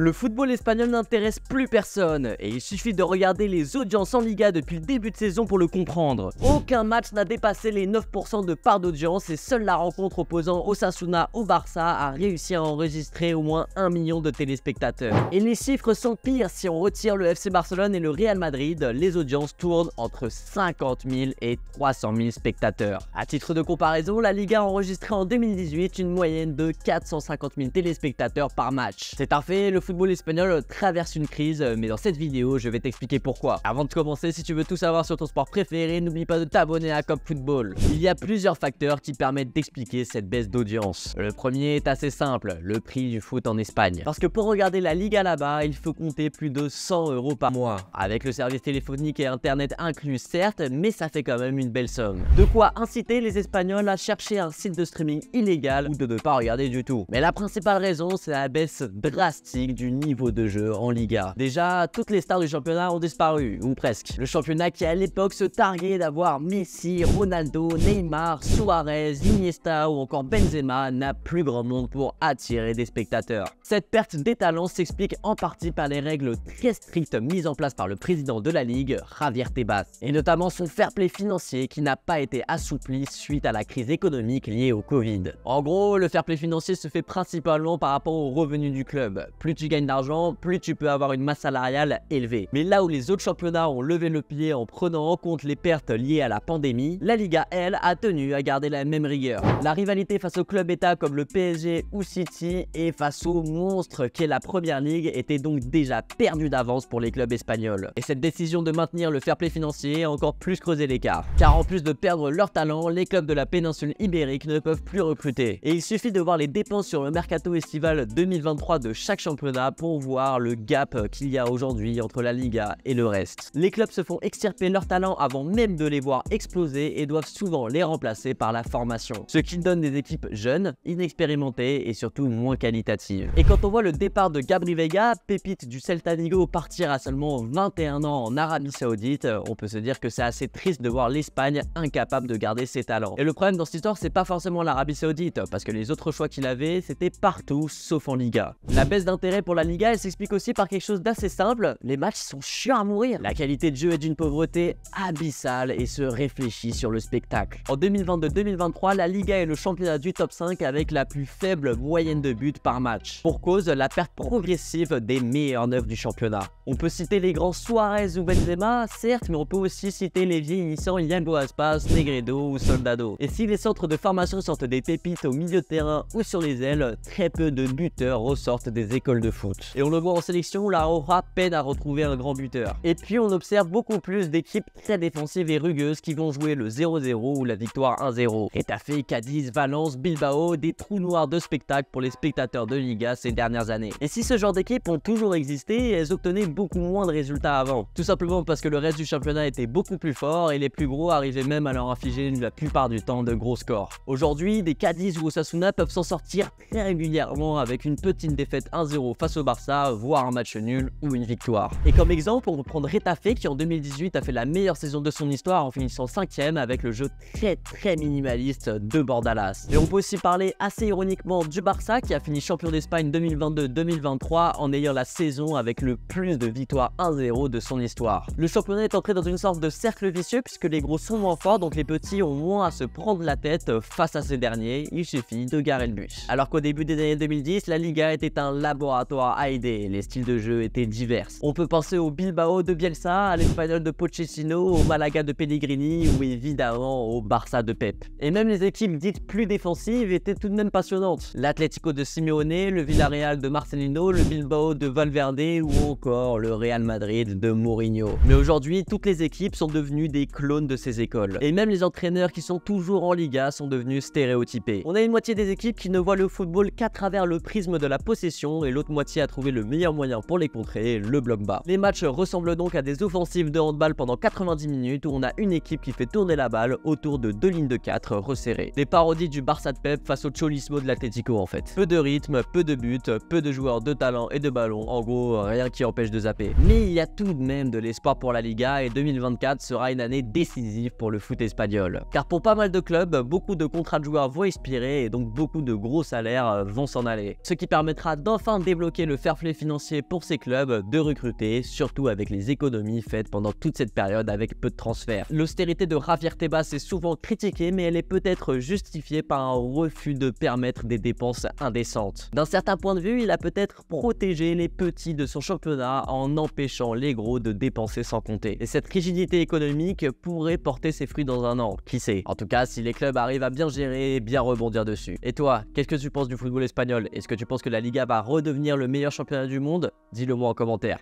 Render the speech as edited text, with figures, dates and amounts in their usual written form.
Le football espagnol n'intéresse plus personne et il suffit de regarder les audiences en Liga depuis le début de saison pour le comprendre. Aucun match n'a dépassé les 9% de part d'audience et seule la rencontre opposant Osasuna au Barça a réussi à enregistrer au moins 1 million de téléspectateurs. Et les chiffres sont pires si on retire le FC Barcelone et le Real Madrid, les audiences tournent entre 50 000 et 300 000 spectateurs. À titre de comparaison, la Liga a enregistré en 2018 une moyenne de 450 000 téléspectateurs par match. C'est un fait, le football espagnol traverse une crise, mais dans cette vidéo, je vais t'expliquer pourquoi. Avant de commencer, si tu veux tout savoir sur ton sport préféré, n'oublie pas de t'abonner à Cop Football. Il y a plusieurs facteurs qui permettent d'expliquer cette baisse d'audience. Le premier est assez simple, le prix du foot en Espagne. Parce que pour regarder la Liga là-bas, il faut compter plus de 100 € par mois. Avec le service téléphonique et internet inclus certes, mais ça fait quand même une belle somme. De quoi inciter les Espagnols à chercher un site de streaming illégal ou de ne pas regarder du tout. Mais la principale raison, c'est la baisse drastique du niveau de jeu en Liga. Déjà, toutes les stars du championnat ont disparu, ou presque. Le championnat qui à l'époque se targuait d'avoir Messi, Ronaldo, Neymar, Suarez, Iniesta ou encore Benzema n'a plus grand monde pour attirer des spectateurs. Cette perte des talents s'explique en partie par les règles très strictes mises en place par le président de la Ligue, Javier Tebas, et notamment son fair play financier qui n'a pas été assoupli suite à la crise économique liée au Covid. En gros, le fair play financier se fait principalement par rapport aux revenus du club. Plus tu gagnes d'argent, plus tu peux avoir une masse salariale élevée. Mais là où les autres championnats ont levé le pied en prenant en compte les pertes liées à la pandémie, la Liga, elle, a tenu à garder la même rigueur. La rivalité face aux clubs états comme le PSG ou City et face au monstre qu'est la Première Ligue était donc déjà perdue d'avance pour les clubs espagnols. Et cette décision de maintenir le fair play financier a encore plus creusé l'écart. Car en plus de perdre leur talent, les clubs de la péninsule ibérique ne peuvent plus recruter. Et il suffit de voir les dépenses sur le mercato estival 2023 de chaque championnat pour voir le gap qu'il y a aujourd'hui entre la Liga et le reste. Les clubs se font extirper leurs talents avant même de les voir exploser et doivent souvent les remplacer par la formation. Ce qui donne des équipes jeunes, inexpérimentées et surtout moins qualitatives. Et quand on voit le départ de Gabri Veiga, pépite du Celta Vigo, partir à seulement 21 ans en Arabie Saoudite, on peut se dire que c'est assez triste de voir l'Espagne incapable de garder ses talents. Et le problème dans cette histoire, c'est pas forcément l'Arabie Saoudite, parce que les autres choix qu'il avait, c'était partout sauf en Liga. La baisse d'intérêt pour la Liga, elle s'explique aussi par quelque chose d'assez simple, les matchs sont chiants à mourir. La qualité de jeu est d'une pauvreté abyssale et se réfléchit sur le spectacle. En 2022-2023, la Liga est le championnat du top 5 avec la plus faible moyenne de buts par match. Pour cause, la perte progressive des meilleurs neufs du championnat. On peut citer les grands Suarez ou Benzema, certes, mais on peut aussi citer les vieillissants Iago Aspas, Negredo ou Soldado. Et si les centres de formation sortent des pépites au milieu de terrain ou sur les ailes, très peu de buteurs ressortent des écoles de foot. Et on le voit en sélection où la Roja peine à retrouver un grand buteur. Et puis on observe beaucoup plus d'équipes très défensives et rugueuses qui vont jouer le 0-0 ou la victoire 1-0. Getafe, Cadiz, Valence, Bilbao, des trous noirs de spectacle pour les spectateurs de Liga ces dernières années. Et si ce genre d'équipes ont toujours existé, elles obtenaient beaucoup moins de résultats avant. Tout simplement parce que le reste du championnat était beaucoup plus fort et les plus gros arrivaient même à leur infliger la plupart du temps de gros scores. Aujourd'hui, des Cadiz ou Osasuna peuvent s'en sortir très régulièrement avec une petite défaite 1-0 face au Barça, voire un match nul ou une victoire. Et comme exemple, on peut prendre Getafe qui en 2018 a fait la meilleure saison de son histoire en finissant 5ème avec le jeu très minimaliste de Bordalas. Et on peut aussi parler assez ironiquement du Barça qui a fini champion d'Espagne 2022-2023 en ayant la saison avec le plus de victoires 1-0 de son histoire. Le championnat est entré dans une sorte de cercle vicieux puisque les gros sont moins forts, donc les petits ont moins à se prendre la tête face à ces derniers, il suffit de garer le bus. Alors qu'au début des années 2010, la Liga était un laboratoire à aider, les styles de jeu étaient divers. On peut penser au Bilbao de Bielsa, à l'Espagnol de Pochettino, au Malaga de Pellegrini ou évidemment au Barça de Pep. Et même les équipes dites plus défensives étaient tout de même passionnantes. L'Atlético de Simeone, le Villarreal de Marcelino, le Bilbao de Valverde ou encore le Real Madrid de Mourinho. Mais aujourd'hui, toutes les équipes sont devenues des clones de ces écoles. Et même les entraîneurs qui sont toujours en Liga sont devenus stéréotypés. On a une moitié des équipes qui ne voient le football qu'à travers le prisme de la possession et l'autre moitié a trouvé le meilleur moyen pour les contrer, le bloc bas. Les matchs ressemblent donc à des offensives de handball pendant 90 minutes où on a une équipe qui fait tourner la balle autour de deux lignes de 4 resserrées. Des parodies du Barça de Pep face au Cholismo de l'Atlético en fait. Peu de rythme, peu de buts, peu de joueurs de talent et de ballon, en gros rien qui empêche de zapper. Mais il y a tout de même de l'espoir pour la Liga et 2024 sera une année décisive pour le foot espagnol. Car pour pas mal de clubs, beaucoup de contrats de joueurs vont expirer et donc beaucoup de gros salaires vont s'en aller. Ce qui permettra d'enfin débloquer bloquer le fair play financier pour ces clubs de recruter, surtout avec les économies faites pendant toute cette période avec peu de transferts. L'austérité de Javier Tebas est souvent critiquée, mais elle est peut-être justifiée par un refus de permettre des dépenses indécentes. D'un certain point de vue, il a peut-être protégé les petits de son championnat en empêchant les gros de dépenser sans compter. Et cette rigidité économique pourrait porter ses fruits dans un an, qui sait. En tout cas, si les clubs arrivent à bien gérer et bien rebondir dessus. Et toi, qu'est-ce que tu penses du football espagnol? Est-ce que tu penses que la Liga va redevenir le meilleur championnat du monde? Dis-le moi en commentaire.